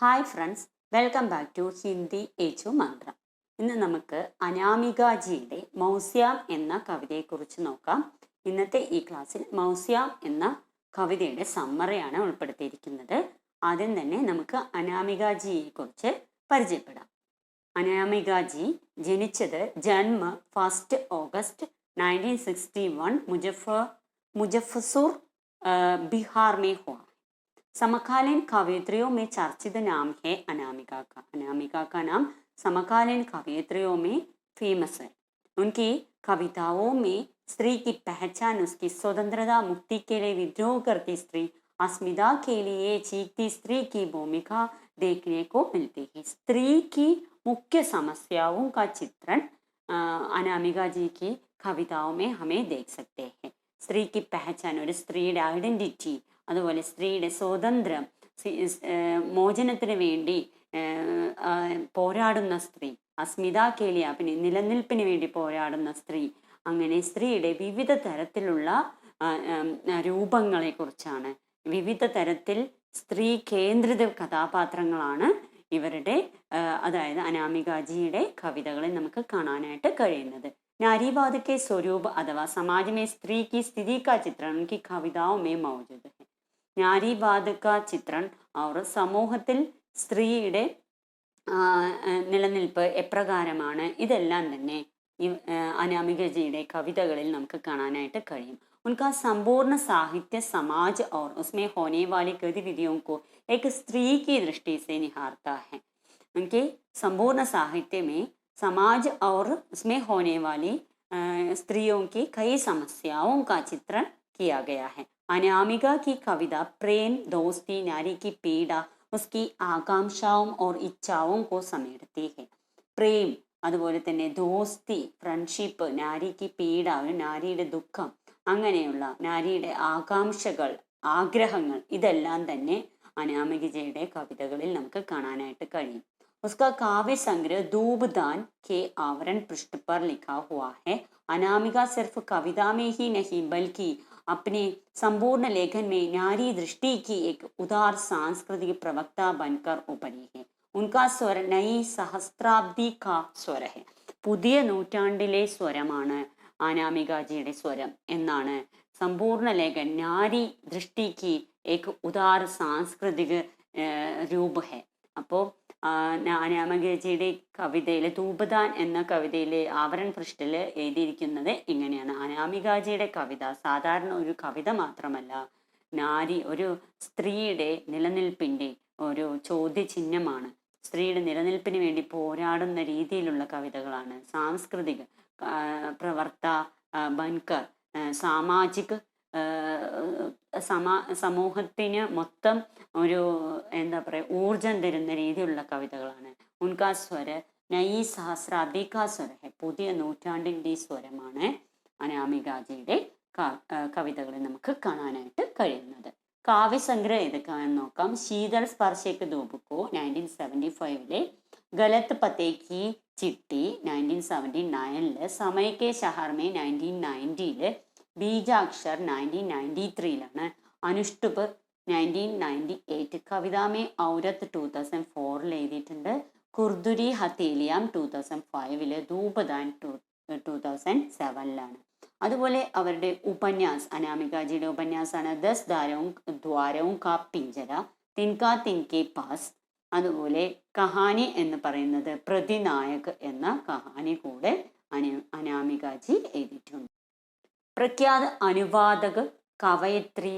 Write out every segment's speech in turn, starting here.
Hi friends, welcome back to Hindi H Mantra. ഇന്ന് നമുക്ക് അനാമികാജിയുടെ മൗസ്യാം എന്ന കവിതയെക്കുറിച്ച് നോക്കാം. ഇന്നത്തെ ഈ ക്ലാസ്സിൽ മൗസ്യാം എന്ന കവിതയുടെ സമ്മറിയാണ് ഉൾപ്പെടുത്തിയിരിക്കുന്നത്. ആദ്യം തന്നെ നമുക്ക് അനാമികാജിയെക്കുറിച്ച് പരിചയപ്പെടാം. അനാമികാജി ജനിച്ചത് ജന്മ 1 ഓഗസ്റ്റ് 1961 मुजफ्फरपुर बिहार में हुआ. समकालीन कवयित्रियों में चर्चित नाम है अनामिका का. अनामिका का नाम समकालीन कवयित्रियों में फेमस है. उनकी कविताओं में स्त्री की पहचान, उसकी स्वतंत्रता, मुक्ति के लिए विद्रोह करती स्त्री, अस्मिता के लिए चीखती स्त्री की भूमिका देखने को मिलती है. स्त्री की मुख्य समस्याओं का चित्रण अनामिका जी की कविताओं में हमें देख सकते हैं. स्त्री की पहचान, ഒരു സ്ത്രീയുടെ ഐഡന്റിറ്റി, അതുപോലെ സ്ത്രീയുടെ സ്വാതന്ത്ര്യം, മോചനത്തിന് വേണ്ടി പോരാടുന്ന സ്ത്രീ, അസ്മിത കേലിയ, പിന്നെ നിലനിൽപ്പിന് വേണ്ടി പോരാടുന്ന സ്ത്രീ, അങ്ങനെ സ്ത്രീയുടെ വിവിധ തരത്തിലുള്ള രൂപങ്ങളെ കുറിച്ചാണ്, വിവിധ തരത്തിൽ സ്ത്രീ കേന്ദ്രിത കഥാപാത്രങ്ങളാണ് ഇവരുടെ അതായത് അനാമികാജിയുടെ കവിതകളിൽ നമുക്ക് കാണാനായിട്ട് കഴിയുന്നത്. नारीवाद के स्वरूप अथवा समाज में स्त्री की स्थिति का चित्रण उनकी कविताओं में मौजूद है. नारीवाद का चित्रण और സമൂഹത്തിൽ സ്ത്രീയുടെ നിലനിൽപ്പ് എപ്രകാരമാണ്, ഇതെല്ലാം തന്നെ അനാമികജിയുടെ കവിതകളിൽ നമുക്ക് കാണാനായിട്ട് കഴിയും. उनका संपूर्ण साहित्य समाज और उसमें होने वाली गतिविधियों को एक स्त्री की दृष्टि से निहारता है. उनके संपूर्ण साहित्य में समाज और उसमें होने वाली स्त्रियों की कई समस्याओं का चित्रण किया गया है. अनामिका की कविता प्रेम, दोस्ती, नारी की पीड़ा, उसकी आकांक्षाओं और इच्छाओं को समेटती है. प्रेम, അതുപോലെ തന്നെ ദോസ്തി, ഫ്രണ്ട്ഷിപ്പ്, നാരിക്ക് പീഡ, നാരിയുടെ ദുഃഖം, അങ്ങനെയുള്ള നാരിയുടെ ആകാംക്ഷകൾ, ആഗ്രഹങ്ങൾ, ഇതെല്ലാം തന്നെ അനാമികജിയുടെ കവിതകളിൽ നമുക്ക് കാണാനായിട്ട് കഴിയും. उसका काव्य संग्रह धूपदान के आवरण पृष्ठ पर लिखा हुआ है. अनामिका सिर्फ कविता में ही नहीं बल्कि अपने संपूर्ण लेखन में नारी दृष्टि की एक उदार सांस्कृतिक प्रवक्ता बनकर उभरी है. उनका स्वर नई सहस्त्राब्दी का स्वर है. പുതിയ നൂറ്റാണ്ടിലെ സ്വരമാണ് അനാമികാജിയുടെ സ്വരം എന്നാണ് സമ്പൂർണ്ണ ലേഖൻ നാരി ദൃഷ്ടിക്ക് ഏക് ഉദാർ സാംസ്കൃതിക രൂപ ഹെ. അപ്പോൾ അനാമികജിയുടെ കവിതയിലെ ധൂപദാൻ എന്ന കവിതയിലെ ആവരൺ പൃഷ്ഠിൽ എഴുതിയിരിക്കുന്നത് ഇങ്ങനെയാണ്. അനാമികാജിയുടെ കവിത സാധാരണ ഒരു കവിത മാത്രമല്ല, നാരി, ഒരു സ്ത്രീയുടെ നിലനിൽപ്പിൻ്റെ ഒരു ചോദ്യചിഹ്നമാണ്. സ്ത്രീയുടെ നിലനിൽപ്പിന് വേണ്ടി പോരാടുന്ന രീതിയിലുള്ള കവിതകളാണ്. സാംസ്കൃതിക പ്രവർത്ത ബൻകർ, സാമാജിക സമൂഹത്തിന് മൊത്തം ഒരു എന്താ പറയുക ഊർജം തരുന്ന രീതിയിലുള്ള കവിതകളാണ്. ഉൻകാ സ്വര നയി സഹസ്രാബ്ദികാ സ്വര ഹെ, പുതിയ നൂറ്റാണ്ടിൻ്റെ സ്വരമാണ് അനാമികാജിയുടെ കവിതകളിൽ നമുക്ക് കാണാനായിട്ട് കഴിയുന്നത്. കാവ്യസംഗ്രഹം ഏതൊക്കെയാണെന്ന് നോക്കാം. ശീതൾ സ്പർശയ്ക്ക് ധൂപുക്കോ 1975, ഗലത് പത്തേ കി ചിട്ടി 1979, സമയ കെ ഷഹർ മേ 1990, ബീജാക്ഷർ 1993, അനുഷ്ടുപ് 1998, കവിതാമേ ഔരത്ത് 2004 എഴുതിയിട്ടുണ്ട്, കുർദുരി ഹത്തേലിയാം 2005, ധൂപദാൻ 2007. അതുപോലെ അവരുടെ ഉപന്യാസ്, അനാമികാജിയുടെ ഉപന്യാസാണ് 10 ദ്വാരവും കാ പിഞ്ചര, തിൻകാ തിൻകെ പാസ്. അതുപോലെ കഹാനി എന്ന് പറയുന്നത് പ്രതിനായക് എന്ന കഹാനി കൂടെ അനാമികാജി എഴുതിയിട്ടുണ്ട്. प्रख्यात अनुवादक, कवयित्री,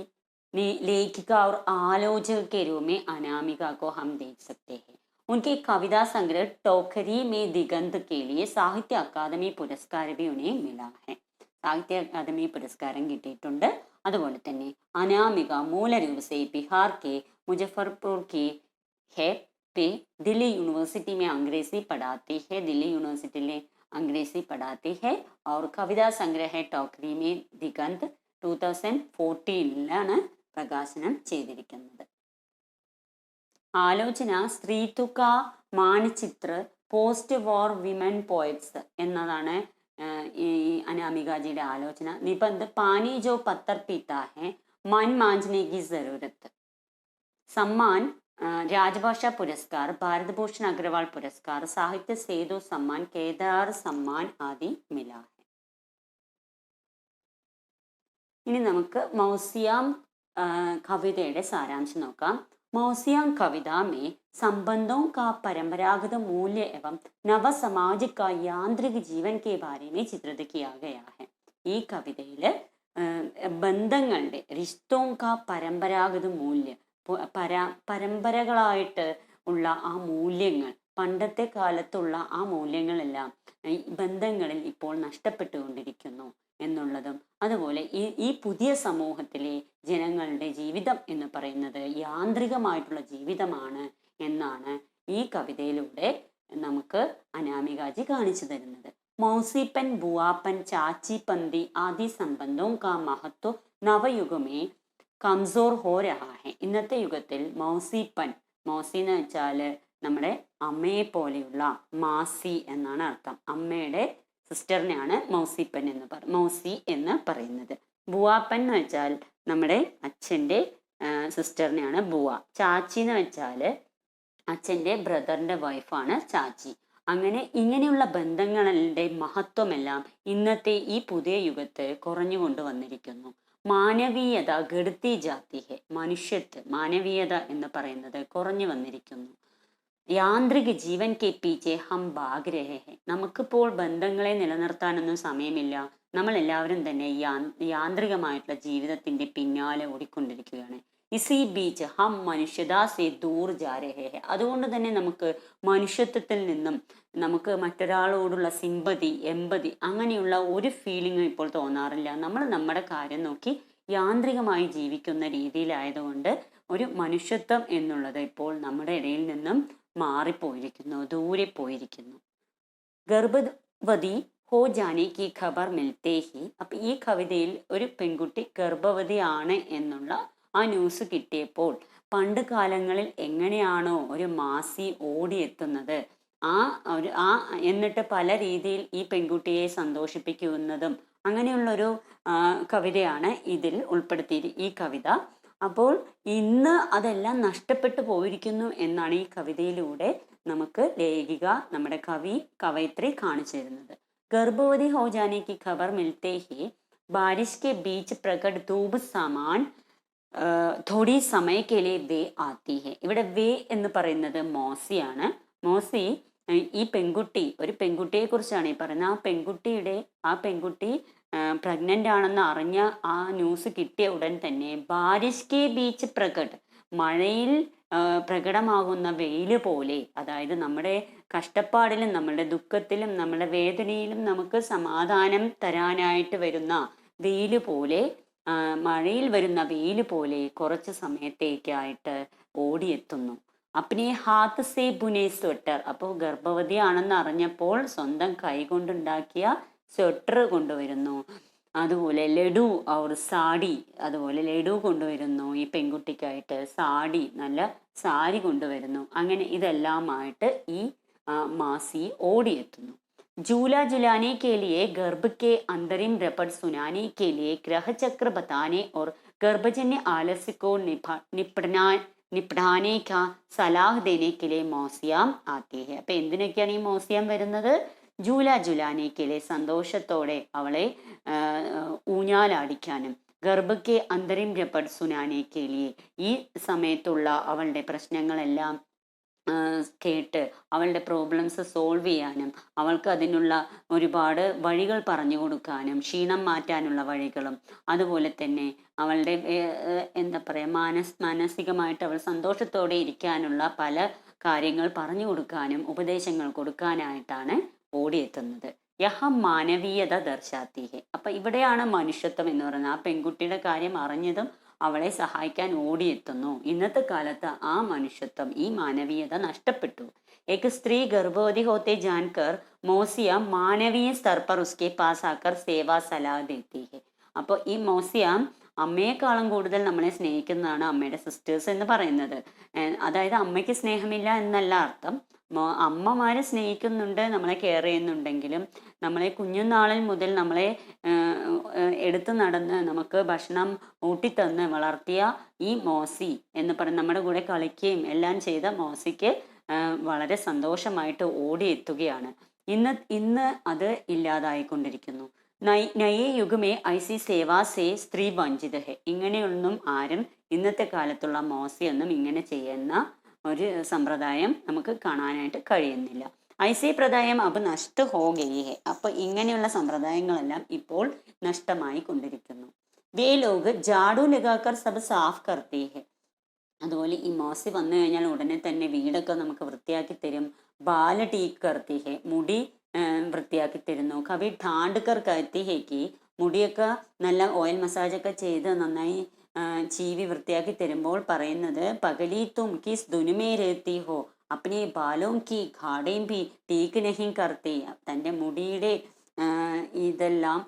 लेखिका और आलोचक के रूप में अनामिका को हम देख सकते हैं. उनके कविता संग्रह टोकरी में दिगंत के लिए साहित्य अकादमी पुरस्कार भी उन्हें मिला है. साहित्य अकादमी पुरस्कार കിട്ടിയിട്ടുണ്ട്. അതുപോലെ തന്നെ അനാമിക മൂലരൂപ से बिहार के मुजफ्फरपुर की है पे दिल्ली यूनिवर्सिटी में अंग्रेजी पढ़ाती है. दिल्ली यूनिवर्सिटी में अंग्रेजी पढ़ाती है और कविता संग्रह है टोकरी में दिगंत 2014 പ്രകാശനം ചെയ്തിരിക്കുന്നത്. ആലോചന സ്ത്രീത്വ മാനചിത്ര പോസ്റ്റ് വാർ വിമൻ പോയറ്റ്സ് എന്നതാണ് ഈ അനാമികാജിയുടെ ആലോചന. നിബന്ധ പാനി ജോ പത്തർ പീതാ ഹെ മൻ മാഞ്ജനെ കി ജറൂരത്ത്, सम्मान राजभाषा पुरस्कार, भारत भूषण अग्रवाल पुरस्कार, साहित्य सेतु सम्मान, केदार सम्मान आदि मिला है. ഇനി നമുക്ക് മൗസിയാം കവിതയുടെ സാരാംശം നോക്കാം. मौसियां कविता में संबंधों का परंपरागत मूल्य एवं नव सामाजिक का യാന്ത്രിക जीवन के बारे में चित्रित किया गया है. ഈ കവിതയിൽ ബന്ധങ്ങളുടെ റിശ്തോं का परंपरागत മൂല്യ പരമ്പരകളായിട്ട് ഉള്ള ആ മൂല്യങ്ങൾ, പണ്ടത്തെ കാലത്തുള്ള ആ മൂല്യങ്ങളെല്ലാം ബന്ധങ്ങളിൽ ഇപ്പോൾ നഷ്ടപ്പെട്ടുകൊണ്ടിരിക്കുന്നു എന്നുള്ളതും, അതുപോലെ ഈ പുതിയ സമൂഹത്തിലെ ജനങ്ങളുടെ ജീവിതം എന്ന് പറയുന്നത് യാന്ത്രികമായിട്ടുള്ള ജീവിതമാണ് എന്നാണ് ഈ കവിതയിലൂടെ നമുക്ക് അനാമികാജി കാണിച്ചു തരുന്നത്. മൗസിപ്പൻ, ബുവാപ്പൻ, ചാച്ചി പന്തി ആദി സംബന്ധവും കാ മഹത്വ നവയുഗമേ കംസോർ ഹോ രഹാ ഹെ. ഇന്നത്തെ യുഗത്തിൽ മൗസിപ്പൻ, മൗസി എന്ന് വെച്ചാൽ നമ്മുടെ അമ്മയെ പോലെയുള്ള, മാസി എന്നാണ് അർത്ഥം. അമ്മയുടെ സിസ്റ്ററിനെയാണ് മൗസിപ്പൻ മൗസി എന്ന് പറയുന്നത്. ബുവാപ്പൻ എന്ന് വെച്ചാൽ നമ്മുടെ അച്ഛൻ്റെ സിസ്റ്ററിനെയാണ് ബുവ. ചാച്ചി എന്ന് വെച്ചാൽ അച്ഛൻ്റെ ബ്രദറിൻ്റെ വൈഫാണ് ചാച്ചി. ഇങ്ങനെയുള്ള ബന്ധങ്ങളുടെ മഹത്വമെല്ലാം ഇന്നത്തെ ഈ പുതിയ യുഗത്ത് കുറഞ്ഞുകൊണ്ട് വന്നിരിക്കുന്നു. മാനവീയത ഗഡ്തി ജാതി ഹെ, മനുഷ്യത്വ മാനവീയത എന്ന് പറയുന്നത് കുറഞ്ഞു വന്നിരിക്കുന്നു. യാന്ത്രിക ജീവൻ കെ പീച്ചെ ഹം ഭാഗ് രഹേ ഹെ, നമുക്കിപ്പോൾ ബന്ധങ്ങളെ നിലനിർത്താനൊന്നും സമയമില്ല. നമ്മൾ എല്ലാവരും തന്നെ യാന്ത്രികമായിട്ടുള്ള ജീവിതത്തിന്റെ പിന്നാലെ ഓടിക്കൊണ്ടിരിക്കുകയാണ്. ഇസി ബീച്ച് ഹം മനുഷ്യതാ സെ ദൂർ ജാ രഹേ ഹെ, അതുകൊണ്ട് തന്നെ നമുക്ക് മനുഷ്യത്വത്തിൽ നിന്നും നമുക്ക് മറ്റൊരാളോടുള്ള സിമ്പതി, എമ്പതി അങ്ങനെയുള്ള ഒരു ഫീലിംഗും ഇപ്പോൾ തോന്നാറില്ല. നമ്മൾ നമ്മുടെ കാര്യം നോക്കി യാന്ത്രികമായി ജീവിക്കുന്ന രീതിയിലായതുകൊണ്ട് ഒരു മനുഷ്യത്വം എന്നുള്ളത് ഇപ്പോൾ നമ്മുടെ ഇടയിൽ നിന്നും മാറിപ്പോയിരിക്കുന്നു, ദൂരെ പോയിരിക്കുന്നു. ഗർഭവതി ഹോ ജാനെ കി ഖബർ മിൽത്തേ ഹി, അപ്പൊ ഈ കവിതയിൽ ഒരു പെൺകുട്ടി ഗർഭവതിയാണ് എന്നുള്ള ആ ന്യൂസ് കിട്ടിയപ്പോൾ പണ്ട് കാലങ്ങളിൽ എങ്ങനെയാണോ ഒരു മാസി ഓടിയെത്തുന്നത് എന്നിട്ട് പല രീതിയിൽ ഈ പെൺകുട്ടിയെ സന്തോഷിപ്പിക്കുന്നതും അങ്ങനെയുള്ളൊരു കവിതയാണ് ഇതിൽ ഈ കവിത. അപ്പോൾ ഇന്ന് അതെല്ലാം നഷ്ടപ്പെട്ടു പോയിരിക്കുന്നു എന്നാണ് ഈ കവിതയിലൂടെ നമുക്ക് ലേഖിക, നമ്മുടെ കവയിത്രി കാണിച്ചു തരുന്നത്. ഗർഭവതി ഹോ ജാനെ കി ഖബർ മിൽത്തേ he ബാരിഷ് K beach പ്രകട് Dhoop Zaman Todi സമയക്കേലേ വേ ആത്തി ഹെ. ഇവിടെ വേ എന്ന് പറയുന്നത് മോസിയാണ്. മോസി ഈ പെൺകുട്ടി, ഒരു പെൺകുട്ടിയെ കുറിച്ചാണ് ഈ പറയുന്നത്. ആ പെൺകുട്ടി പ്രഗ്നന്റ് ആണെന്ന് അറിഞ്ഞ ആ ന്യൂസ് കിട്ടിയ ഉടൻ തന്നെ ബാരിഷ് കെ ബീച്ച് പ്രകട്, മഴയിൽ പ്രകടമാകുന്ന വെയില് പോലെ, അതായത് നമ്മുടെ കഷ്ടപ്പാടിലും നമ്മുടെ ദുഃഖത്തിലും നമ്മുടെ വേദനയിലും നമുക്ക് സമാധാനം തരാനായിട്ട് വരുന്ന വെയില് പോലെ, മഴയിൽ വരുന്ന വെയില് പോലെ കുറച്ച് സമയത്തേക്കായിട്ട് ഓടിയെത്തുന്നു. അപ്നെ ഹാത്ത് സേ ബുനെ സ്വെറ്റർ, അപ്പോൾ ഗർഭവതിയാണെന്ന് അറിഞ്ഞപ്പോൾ സ്വന്തം കൈ കൊണ്ടുണ്ടാക്കിയ സ്വെറ്റർ കൊണ്ടുവരുന്നു. അതുപോലെ ലഡു ഔർ സാടി, അതുപോലെ ലഡു കൊണ്ടുവരുന്നു ഈ പെൺകുട്ടിക്കായിട്ട്. നല്ല സാരി കൊണ്ടുവരുന്നു. അങ്ങനെ ഇതെല്ലാമായിട്ട് ഈ മാസി ഓടിയെത്തുന്നു. झूला झुलाने के लिए गर्भ के अंतरिम रपट सुनाने के लिए ग्रह चक्र बताने और गर्भजन्य आलस्य को निपटाने का सलाह देने के लिए मौसियाम आती है. അപ്പൊ എന്തിനൊക്കെയാണ് ഈ മൗസിയാം വരുന്നത്? ജൂല ജുലാനേക്കിലെ സന്തോഷത്തോടെ അവളെ ഊഞ്ഞാലാടിക്കാനും, ഗർഭയ്ക്ക് അന്തരിം രപ്പട് സുനാനേക്കിലെ ഈ സമയത്തുള്ള അവളുടെ പ്രശ്നങ്ങളെല്ലാം കേട്ട് അവളുടെ പ്രോബ്ലംസ് സോൾവ് ചെയ്യാനും, അവൾക്ക് അതിനുള്ള ഒരുപാട് വഴികൾ പറഞ്ഞു കൊടുക്കാനും, ക്ഷീണം മാറ്റാനുള്ള വഴികളും, അതുപോലെ തന്നെ അവളുടെ മാനസികമായിട്ട് അവൾ സന്തോഷത്തോടെ ഇരിക്കാനുള്ള പല കാര്യങ്ങൾ പറഞ്ഞു കൊടുക്കാനും ഉപദേശങ്ങൾ കൊടുക്കാനായിട്ടാണ് ഓടിയെത്തുന്നത്. യഹ മാനവീയത ദർശാത്തിഹെ. അപ്പൊ ഇവിടെയാണ് മനുഷ്യത്വം എന്ന് പറയുന്നത്. ആ പെൺകുട്ടിയുടെ കാര്യം അറിഞ്ഞതും അവളെ സഹായിക്കാൻ ഓടിയെത്തുന്നു. ഇന്നത്തെ കാലത്ത് ആ മനുഷ്യത്വം, ഈ മാനവീയത നഷ്ടപ്പെട്ടു. ഏക് സ്ത്രീ ഗർഭവതി ഹോത്തെ ജാൻകർ മോസിയ മാനവീയ സ്തർ പർ ഉസ്കെ പാസ് ആക്കർ സേവാ സലാഹ് ദേത്തി ഹെ. അപ്പോൾ ഈ മോസിയ അമ്മയെക്കാളും കൂടുതൽ നമ്മളെ സ്നേഹിക്കുന്നതാണ് അമ്മയുടെ സിസ്റ്റേഴ്സ് എന്ന് പറയുന്നത്. അതായത് അമ്മയ്ക്ക് സ്നേഹമില്ല എന്നല്ല അർത്ഥം. അമ്മമാരെ സ്നേഹിക്കുന്നുണ്ട്, നമ്മളെ കെയർ ചെയ്യുന്നുണ്ടെങ്കിലും നമ്മളെ കുഞ്ഞുനാളിൽ മുതൽ നമ്മളെ എടുത്തു നടന്ന് നമുക്ക് ഭക്ഷണം ഊട്ടിത്തന്ന് വളർത്തിയ ഈ മോസി എന്ന് പറഞ്ഞ് നമ്മുടെ കൂടെ കളിക്കുകയും എല്ലാം ചെയ്ത മോസിക്ക് വളരെ സന്തോഷമായിട്ട് ഓടിയെത്തുകയാണ്. ഇന്ന് അത് ഇല്ലാതായിക്കൊണ്ടിരിക്കുന്നു. നയേ യുഗമേ ഐസി സേവാസേ സ്ത്രീ വഞ്ചിത ഹെ. ഇങ്ങനെയൊന്നും ആരും ഇന്നത്തെ കാലത്തുള്ള മോസിയൊന്നും ഇങ്ങനെ ചെയ്യുന്ന ഒരു സമ്പ്രദായം നമുക്ക് കാണാനായിട്ട് കഴിയുന്നില്ല. ഐസി പ്രദായം അപ്പൊ നഷ്ട ഹോ ഗയി ഹെ. അപ്പൊ ഇങ്ങനെയുള്ള സമ്പ്രദായങ്ങളെല്ലാം ഇപ്പോൾ നഷ്ടമായി കൊണ്ടിരിക്കുന്നു. വേ ലോഗ് ജാഡു ലഗാക്കർ സബ് സാഫ് കർത്തി ഹെ. അതുപോലെ ഈ മോസി വന്നു കഴിഞ്ഞാൽ ഉടനെ തന്നെ വീടൊക്കെ നമുക്ക് വൃത്തിയാക്കി തരും. ബാല ടീക്ക് കർത്തി ഹെ. മുടി വൃത്തിയാക്കി തരുന്നു. കവി ഠാണ്ഡ്കർ കർത്തി ഹേക്ക്. മുടിയൊക്കെ നല്ല ഓയിൽ മസാജൊക്കെ ചെയ്ത് നന്നായി ചീവി വൃത്തിയാക്കി തരുമ്പോൾ പറയുന്നത് പകലി തും കിസ് ദുനിമേ രഹത്തി ഹോ അപ്നെ ബാലോം കി ഘാടേം ഭി ടീക്ക് നഹി കർത്തി. തൻ്റെ മുടിയുടെ ഇതെല്ലാം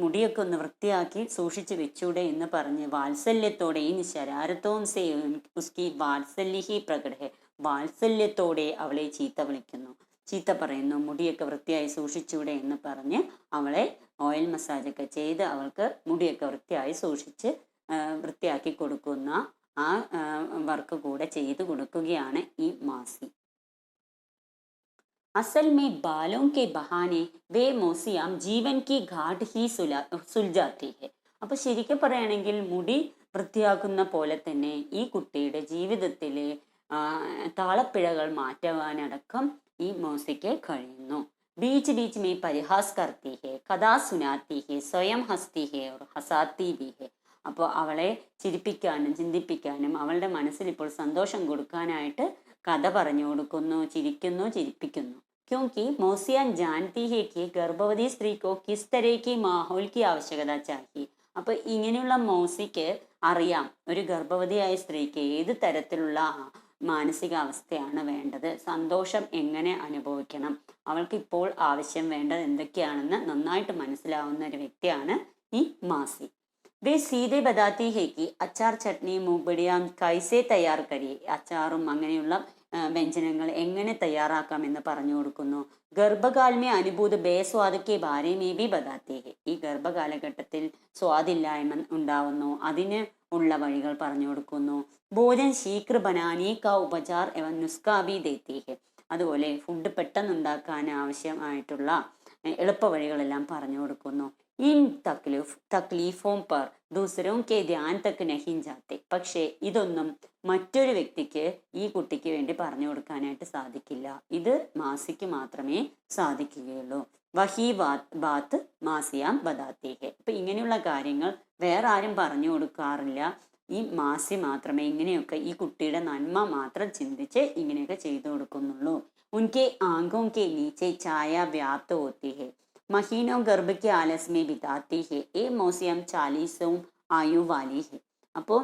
മുടിയൊക്കെ ഒന്ന് വൃത്തിയാക്കി സൂക്ഷിച്ച് വെച്ചൂടെ എന്ന് പറഞ്ഞ് വാത്സല്യത്തോടെ ഇൻ ശരാരത്തോം സേ ഉസ്കി വാത്സല്യഹി പ്രകടഹെ. വാത്സല്യത്തോടെ അവളെ ചീത്ത പറയുന്നു. മുടിയൊക്കെ വൃത്തിയായി സൂക്ഷിച്ചൂടെ എന്ന് പറഞ്ഞ് അവളെ ഓയിൽ മസാജൊക്കെ ചെയ്ത് അവൾക്ക് മുടിയൊക്കെ വൃത്തിയായി സൂക്ഷിച്ച് വൃത്തിയാക്കി കൊടുക്കുന്ന ആ വർക്ക് കൂടെ ചെയ്തു കൊടുക്കുകയാണ് ഈ മാസി. असल में बालों के बहाने वे मोसियाम ജീവൻ की घाट ही സുൽജാത്തി है. അപ്പൊ ശരിക്കും പറയുകയാണെങ്കിൽ മുടി വൃത്തിയാക്കുന്ന പോലെ തന്നെ ഈ കുട്ടിയുടെ ജീവിതത്തിലെ താളപ്പിഴകൾ മാറ്റുവാനടക്കം ഈ മോസിക്ക് കഴിയുന്നു. ബീച്ച് ബീച്ച് മേ പരിഹാസ് കർത്തി ഹെ, കഥാ സുനാത്തി ഹെ, സ്വയം ഹസ്തി ഹെ और ഹസാത്തി ബി ഹെ. അപ്പോൾ അവളെ ചിരിപ്പിക്കാനും ചിന്തിപ്പിക്കാനും അവളുടെ മനസ്സിൽ ഇപ്പോൾ സന്തോഷം കൊടുക്കാനായിട്ട് കഥ പറഞ്ഞു കൊടുക്കുന്നു, ചിരിപ്പിക്കുന്നു. क्योंकि മോസിയാൻ ജാൻതി ഹെ കി ഗർഭവതി സ്ത്രീക്കോ കിസ് തരഹ് കി മാഹോൽ കി ആവശ്യകത ചാഹി. അപ്പൊ ഇങ്ങനെയുള്ള മോസിക്ക് അറിയാം ഒരു ഗർഭവതിയായ സ്ത്രീക്ക് ഏത് തരത്തിലുള്ള മാനസികാവസ്ഥയാണ് വേണ്ടത്, സന്തോഷം എങ്ങനെ അനുഭവിക്കണം, അവൾക്ക് ഇപ്പോൾ ആവശ്യം വേണ്ടത് എന്തൊക്കെയാണെന്ന് നന്നായിട്ട് മനസ്സിലാവുന്ന ഒരു വ്യക്തിയാണ് ഈ മാസി. വേ സീതെ ബതാത്തി ഹെ കി അച്ചാർ ചട്നി മൂബടിയാം കൈസേ തയ്യാർ കരി. അച്ചാറും അങ്ങനെയുള്ള വ്യഞ്ജനങ്ങൾ എങ്ങനെ തയ്യാറാക്കാമെന്ന് പറഞ്ഞു കൊടുക്കുന്നു. ഗർഭകാലമേ അനുഭൂത ബേസ്വാദക്കെ ബാരേമേ ബി ബതാത്തി ഹെ. ഈ ഗർഭകാലഘട്ടത്തിൽ സ്വാദില്ലായ്മ ഉണ്ടാവുന്നു, അതിന് ഉള്ള വഴികൾ പറഞ്ഞു കൊടുക്കുന്നു. ഭോജൻ ശീഘ്ര ബനാനി കാ ഉപചാർ എവൻ നുസ്കാ ബി ദേത്തി ഹെ. അതുപോലെ ഫുഡ് പെട്ടെന്ന് ഉണ്ടാക്കാൻ ആവശ്യമായിട്ടുള്ള എളുപ്പ വഴികളെല്ലാം പറഞ്ഞു കൊടുക്കുന്നു. ഇൻ തക്ലീഫോം പർ ദൂസരോം കെ ധ്യാൻ തക്ക് നഹീം ജാത്തെ. പക്ഷേ ഇതൊന്നും മറ്റൊരു വ്യക്തിക്ക് ഈ കുട്ടിക്ക് വേണ്ടി പറഞ്ഞു കൊടുക്കാനായിട്ട് സാധിക്കില്ല. ഇത് മാസിക്ക് മാത്രമേ സാധിക്കുകയുള്ളൂ. വഹി ബാത്ത് മാസിയാം ബദാത്തി ഹെ. അപ്പൊ ഇങ്ങനെയുള്ള കാര്യങ്ങൾ വേറെ ആരും പറഞ്ഞു കൊടുക്കാറില്ല. ഈ മാസി മാത്രമേ ഇങ്ങനെയൊക്കെ ഈ കുട്ടിയുടെ നന്മ മാത്രം ചിന്തിച്ച് ഇങ്ങനെയൊക്കെ ചെയ്തു കൊടുക്കുന്നുള്ളൂ. ഉൻകെ ആംഖോं के नीचे छाया व्याप्त होती है, महीनों गर्भ के आलस में बिताती है, ये मौसियम 40 ആയു വാലി ഹെ. അപ്പോൾ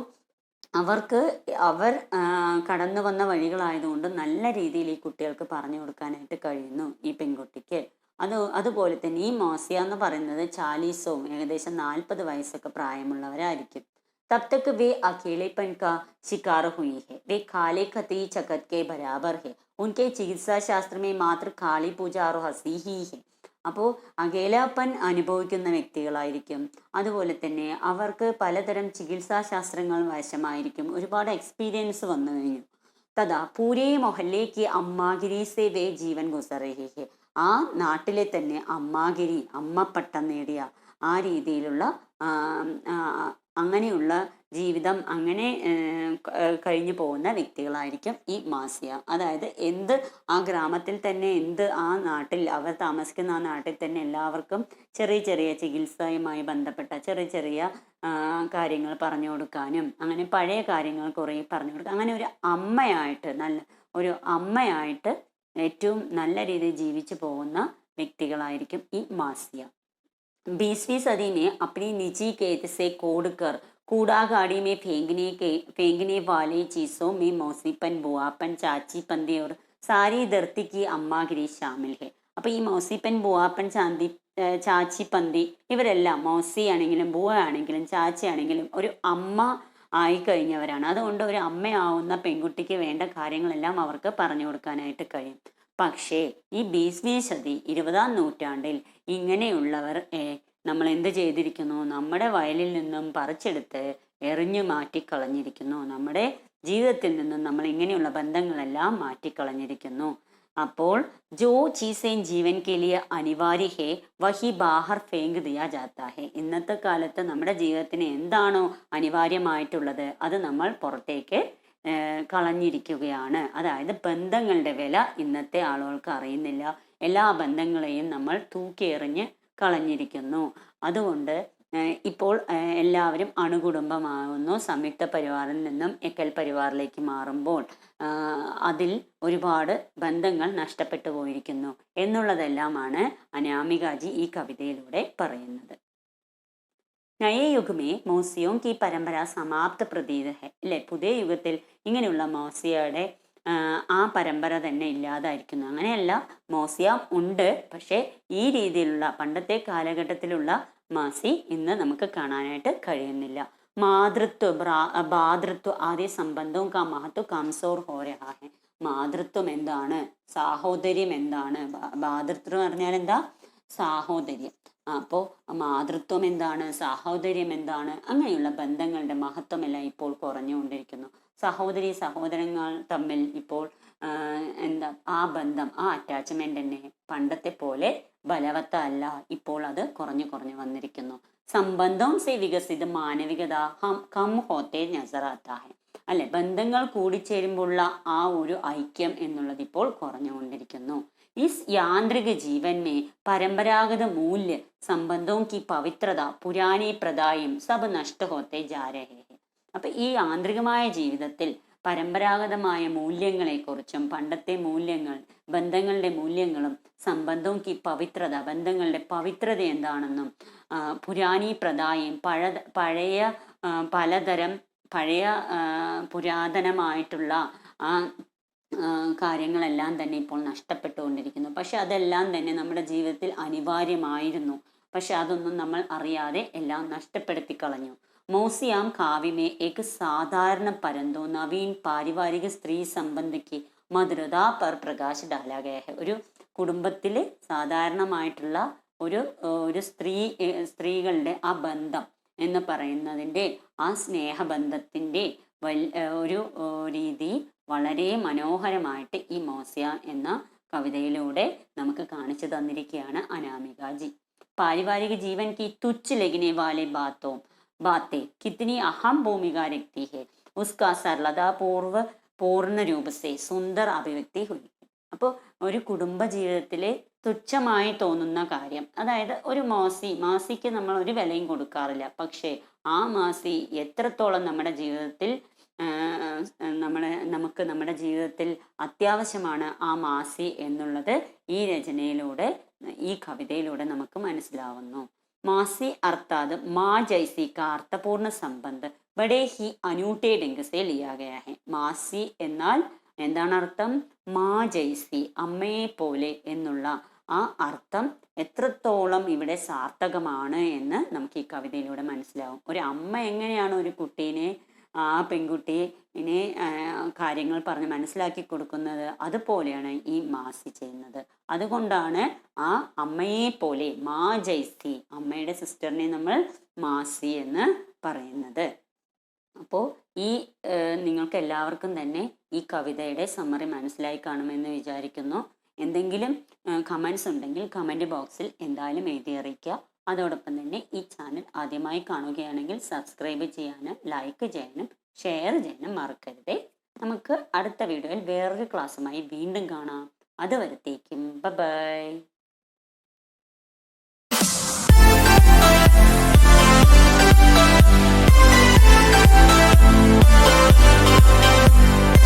അവർ കടന്നു വന്ന വഴികളായതുകൊണ്ട് നല്ല രീതിയിൽ ഈ കുട്ടികൾക്ക് പറഞ്ഞു കൊടുക്കാനായിട്ട് കഴിയുന്നു ഈ പെൺകുട്ടിക്ക്. അതുപോലെ തന്നെ ഈ മോസിയ എന്ന് പറയുന്നത് 40 ഏകദേശം 40 വയസ്സൊക്കെ പ്രായമുള്ളവരായിരിക്കും. तब तक वे अकेलेपन का शिकार हुई है, वे काले खती चकत के बराबर है, उनके चिकित्सा शास्त्र में मात्र काली पूजा और हंसी ही है. അപ്പോൾ അകേലാപ്പൻ അനുഭവിക്കുന്ന വ്യക്തികളായിരിക്കും. അതുപോലെ തന്നെ അവർക്ക് പലതരം ചികിത്സാശാസ്ത്രങ്ങൾ വശമായിരിക്കും. ഒരുപാട് എക്സ്പീരിയൻസ് വന്നു കഴിഞ്ഞു. തഥാ പൂരേ മൊഹല്ലേക്ക് അമ്മാഗിരി സേ വേ ജീവൻ ഗുസറഹി ഹെ. ആ നാട്ടിലെ തന്നെ അമ്മാഗിരി, അമ്മപ്പട്ടം നേടിയ ആ രീതിയിലുള്ള അങ്ങനെയുള്ള ജീവിതം അങ്ങനെ കഴിഞ്ഞു പോകുന്ന വ്യക്തികളായിരിക്കും ഈ മാസിയ. അതായത് എന്ത് ആ ഗ്രാമത്തിൽ തന്നെ ആ നാട്ടിൽ അവർ താമസിക്കുന്ന ആ നാട്ടിൽ തന്നെ എല്ലാവർക്കും ചെറിയ ചെറിയ ചികിത്സയുമായി ബന്ധപ്പെട്ട ചെറിയ കാര്യങ്ങൾ പറഞ്ഞു കൊടുക്കാനും അങ്ങനെ പഴയ കാര്യങ്ങൾ കുറേ പറഞ്ഞു കൊടുക്കുക, അങ്ങനെ ഒരു അമ്മയായിട്ട് ഏറ്റവും നല്ല രീതിയിൽ ജീവിച്ചു പോകുന്ന വ്യക്തികളായിരിക്കും ഈ മാസിയ. 20वीं सदी में अपनी निजी कैद से कोड़कर कूड़ा गाड़ी में फेंकने वाले चीजों में मौसीपन, बुआपन, चाची पंदी और सारी धरती की अम्मागिरी शामिल है. അപ്പോൾ ഈ മൗസിപ്പൻ, ബുവാപ്പൻ, ചാച്ചി പന്തി ഇവരെല്ലാം മൗസി ആണെങ്കിലും ബുവ ആണെങ്കിലും ചാച്ചി ആണെങ്കിലും ഒരു അമ്മ ആയിക്കഴിഞ്ഞവരാണ്. അതുകൊണ്ട് ഒരു അമ്മയാവുന്ന പെൺകുട്ടിക്ക് വേണ്ട കാര്യങ്ങളെല്ലാം അവർക്ക് പറഞ്ഞു കൊടുക്കാനായിട്ട് കഴിയും. പക്ഷേ ഈ 20वीं സതി 20ാം നൂറ്റാണ്ടിൽ ഇങ്ങനെയുള്ളവർ നമ്മൾ എന്ത് ചെയ്തിരിക്കുന്നു? നമ്മുടെ വയലിൽ നിന്നും പറിച്ചെടുത്ത് എറിഞ്ഞു മാറ്റിക്കളഞ്ഞിരിക്കുന്നു. നമ്മുടെ ജീവിതത്തിൽ നിന്നും നമ്മൾ ഇങ്ങനെയുള്ള ബന്ധങ്ങളെല്ലാം മാറ്റിക്കളഞ്ഞിരിക്കുന്നു. അപ്പോൾ ജോ ചീസേൻ ജീവൻ കെ ലിയെ അനിവാര്യ ഹേ വഹി ബാഹർ ഫേങ്ക് ദിയാ ജാത്താ ഹേ. ഇന്നത്തെ കാലത്ത് നമ്മുടെ ജീവിതത്തിന് എന്താണോ അനിവാര്യമായിട്ടുള്ളത് അത് നമ്മൾ പുറത്തേക്ക് കളഞ്ഞിരിക്കുകയാണ്. അതായത് ബന്ധങ്ങളുടെ വില ഇന്നത്തെ ആളുകൾക്ക് അറിയുന്നില്ല. എല്ലാ ബന്ധങ്ങളെയും നമ്മൾ തൂക്കിയെറിഞ്ഞ് കളഞ്ഞിരിക്കുന്നു. അതുകൊണ്ട് ഇപ്പോൾ എല്ലാവരും അണുകുടുംബമാകുന്നു. സംയുക്ത പരിവാറിൽ നിന്നും എക്കൽ പരിവാറിലേക്ക് മാറുമ്പോൾ അതിൽ ഒരുപാട് ബന്ധങ്ങൾ നഷ്ടപ്പെട്ടു പോയിരിക്കുന്നു എന്നുള്ളതെല്ലാമാണ് അനാമികാജി ഈ കവിതയിലൂടെ പറയുന്നത്. നയേ യുഗമേ മോസിയോം കി പരമ്പര സമാപ്ത പ്രതീത ഹെ. അല്ലെ, പുതിയ യുഗത്തിൽ ഇങ്ങനെയുള്ള മോസിയയുടെ ആ പരമ്പര തന്നെ ഇല്ലാതായിരിക്കുന്നു. അങ്ങനെയല്ല, മോസിയ ഉണ്ട്, പക്ഷേ ഈ രീതിയിലുള്ള പണ്ടത്തെ കാലഘട്ടത്തിലുള്ള മാസി ഇന്ന് നമുക്ക് കാണാനായിട്ട് കഴിയുന്നില്ല. ഭാതൃത്വ ആദ്യ സംബന്ധവും കാ മഹത്വ കംസോർ ഹോ രഹാ ഹെ. മാതൃത്വം എന്താണ്, സാഹോദര്യം എന്താണ്? ഭാതൃത്വം എന്ന് പറഞ്ഞാൽ എന്താ? സാഹോദര്യം. അപ്പോൾ മാതൃത്വം എന്താണ്, സാഹോദര്യം എന്താണ്? അങ്ങനെയുള്ള ബന്ധങ്ങളുടെ മഹത്വമെല്ലാം ഇപ്പോൾ കുറഞ്ഞുകൊണ്ടിരിക്കുന്നു. സഹോദരങ്ങൾ തമ്മിൽ ഇപ്പോൾ ആ ബന്ധം, ആ അറ്റാച്ച്മെന്റ് തന്നെ പണ്ടത്തെ പോലെ ബലവത്തല്ല. ഇപ്പോൾ അത് കുറഞ്ഞു വന്നിരിക്കുന്നു. സംബന്ധം സേ വികസിത മാനവികത കം ഹോത്തെ നസറാത്താ ഹെ. അല്ലെ, ബന്ധങ്ങൾ കൂടിച്ചേരുമ്പോഴുള്ള ആ ഒരു ഐക്യം എന്നുള്ളത് ഇപ്പോൾ കുറഞ്ഞുകൊണ്ടിരിക്കുന്നു. ഇസ് യാന്ത്രിക ജീവൻ മേ പരമ്പരാഗത മൂല്യ സംബന്ധവും കി പവിത്രത പുരാനി പ്രദായം സബ് നഷ്ട ഹോത്തെ ജാ രഹേ ഹെ. അപ്പൊ ഈ യാന്ത്രികമായ ജീവിതത്തിൽ പരമ്പരാഗതമായ മൂല്യങ്ങളെക്കുറിച്ചും പണ്ടത്തെ മൂല്യങ്ങൾ, ബന്ധങ്ങളുടെ മൂല്യങ്ങളും സംബന്ധവും കി പവിത്രത, ബന്ധങ്ങളുടെ പവിത്രത എന്താണെന്നും പുരാനി പ്രദായം പഴയ പുരാതനമായിട്ടുള്ള ആ കാര്യങ്ങളെല്ലാം തന്നെ ഇപ്പോൾ നഷ്ടപ്പെട്ടുകൊണ്ടിരിക്കുന്നു. പക്ഷെ അതെല്ലാം തന്നെ നമ്മുടെ ജീവിതത്തിൽ അനിവാര്യമായിരുന്നു. പക്ഷെ അതൊന്നും നമ്മൾ അറിയാതെ എല്ലാം നഷ്ടപ്പെടുത്തി കളഞ്ഞു. മോസിയാം കാവ്യമേ ഏക് സാധാരണ പരന്തോ നവീൻ പാരിവാരിക സ്ത്രീ സംബന്ധിക്ക് മധുരത പർ പ്രകാശ് ഡാലാ ഗയാ ഹെ. ഒരു കുടുംബത്തിൽ സാധാരണമായിട്ടുള്ള ഒരു സ്ത്രീകളുടെ ആ ബന്ധം എന്ന് പറയുന്നതിൻ്റെ, ആ സ്നേഹബന്ധത്തിൻ്റെ ഒരു രീതി വളരെ മനോഹരമായിട്ട് ഈ മോസിയ എന്ന കവിതയിലൂടെ നമുക്ക് കാണിച്ചു തന്നിരിക്കുകയാണ് അനാമികാജി. പാരിവാരിക ജീവൻ की तुच्छ लगने वाले बातें कितनी अहम भूमिका रखती है उसका सरलता पूर्ण रूप से सुंदर अभिव्यक्ति हुई. അപ്പോൾ ഒരു കുടുംബ ജീവിതത്തിലെ തുച്ഛമായി തോന്നുന്ന കാര്യം, അതായത് ഒരു മാസിക്ക് നമ്മൾ ഒരു വിലയും കൊടുക്കാറില്ല. പക്ഷേ ആ മാസി എത്രത്തോളം നമ്മുടെ ജീവിതത്തിൽ നമുക്ക് നമ്മുടെ ജീവിതത്തിൽ അത്യാവശ്യമാണ് ആ മാസി എന്നുള്ളത് ഈ രചനയിലൂടെ, ഈ കവിതയിലൂടെ നമുക്ക് മനസ്സിലാവുന്നു. മാസി അർത്ഥാത് മാ ജൈസി കാ അർത്ഥപൂർണ്ണ സംബന്ധ ബഡേ ഹി അനൂഠേ ढंग से लिया गया है. മാസി എന്നാൽ എന്താണ് അർത്ഥം? മാ ജൈസി, അമ്മയെ പോലെ എന്നുള്ള ആ അർത്ഥം എത്രത്തോളം ഇവിടെ സാർത്ഥകമാണ് എന്ന് നമുക്ക് ഈ കവിതയിലൂടെ മനസ്സിലാവും. ഒരു അമ്മ എങ്ങനെയാണ് ഒരു കുട്ടീനെ, ആ പെൺകുട്ടിയെ കാര്യങ്ങൾ പറഞ്ഞ് മനസ്സിലാക്കി കൊടുക്കുന്നത്, അതുപോലെയാണ് ഈ മാസി ചെയ്യുന്നത്. അതുകൊണ്ടാണ് ആ അമ്മയെ പോലെ, മാ ജൈസി, അമ്മയുടെ സിസ്റ്ററിനെ നമ്മൾ മാസി എന്ന് പറയുന്നത്. അപ്പോൾ ഈ നിങ്ങൾക്ക് എല്ലാവർക്കും തന്നെ ഈ കവിതയുടെ സമ്മറി മനസ്സിലായി കാണുമെന്ന് വിചാരിക്കുന്നു. എന്തെങ്കിലും കമൻസ് ഉണ്ടെങ്കിൽ കമൻറ്റ് ബോക്സിൽ എന്തായാലും എഴുതി അറിയിക്കുക. അതോടൊപ്പം തന്നെ ഈ ചാനൽ ആദ്യമായി കാണുകയാണെങ്കിൽ സബ്സ്ക്രൈബ് ചെയ്യാനും ലൈക്ക് ചെയ്യാനും ഷെയർ ചെയ്യാനും മറക്കരുതേ. നമുക്ക് അടുത്ത വീഡിയോയിൽ വേറൊരു ക്ലാസ്സുമായി വീണ്ടും കാണാം. അതുവരത്തേക്കും ബൈ.